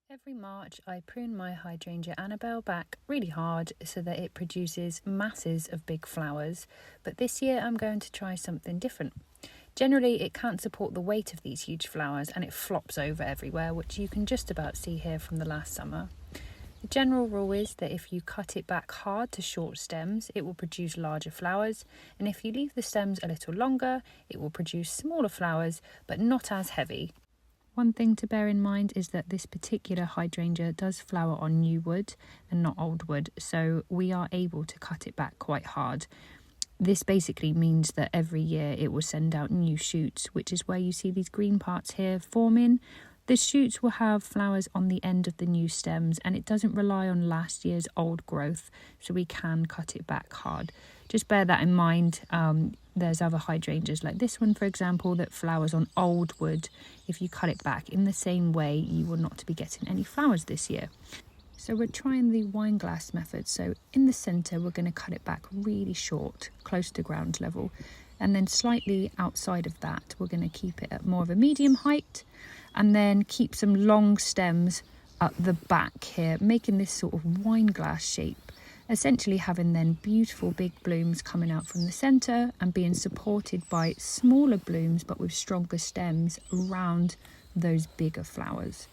Every March I prune my hydrangea Annabelle back really hard so that it produces masses of big flowers, but this year I'm going to try something different. Generally it can't support the weight of these huge flowers and it flops over everywhere, which you can just about see here from the last summer. The general rule is that if you cut it back hard to short stems, it will produce larger flowers, and if you leave the stems a little longer, it will produce smaller flowers but not as heavy. One thing to bear in mind is that this particular hydrangea does flower on new wood and not old wood, so we are able to cut it back quite hard. This basically means that every year it will send out new shoots, which is where you see these green parts here forming. The shoots will have flowers on the end of the new stems, and it doesn't rely on last year's old growth, so we can cut it back hard. Just bear that in mind. There's other hydrangeas like this one, for example, that flowers on old wood. If you cut it back in the same way, you will not be getting any flowers this year. So we're trying the wine glass method. So in the centre, we're going to cut it back really short, close to ground level. And then slightly outside of that, we're going to keep it at more of a medium height, and then keep some long stems at the back here, making this sort of wine glass shape. Essentially having then beautiful big blooms coming out from the centre and being supported by smaller blooms but with stronger stems around those bigger flowers.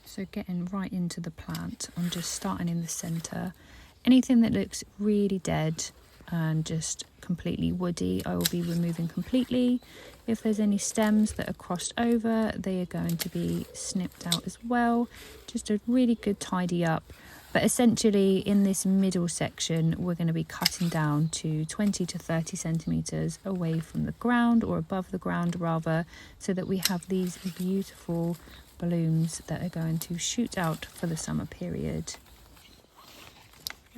So getting right into the plant, I'm just starting in the centre. Anything that looks really dead and just completely woody, I will be removing completely. If there's any stems that are crossed over, they are going to be snipped out as well. Just a really good tidy up. But essentially in this middle section, we're going to be cutting down to 20 to 30 centimetres away from the ground, or above the ground rather, so that we have these beautiful blooms that are going to shoot out for the summer period.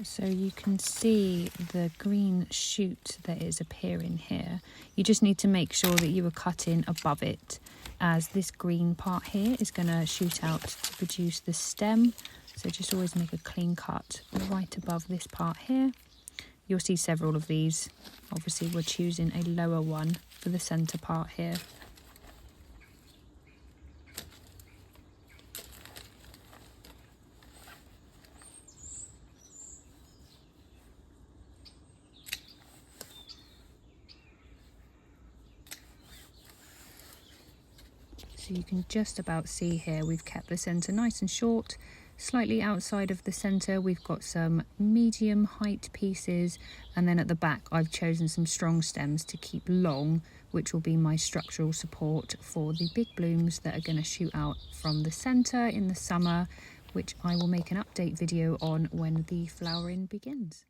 So you can see the green shoot that is appearing here. You just need to make sure that you are cutting above it, as this green part here is going to shoot out to produce the stem. So just always make a clean cut right above this part here. You'll see several of these. Obviously we're choosing a lower one for the centre part here. So you can just about see here we've kept the centre nice and short. Slightly outside of the centre we've got some medium height pieces, and then at the back I've chosen some strong stems to keep long, which will be my structural support for the big blooms that are going to shoot out from the centre in the summer, which I will make an update video on when the flowering begins.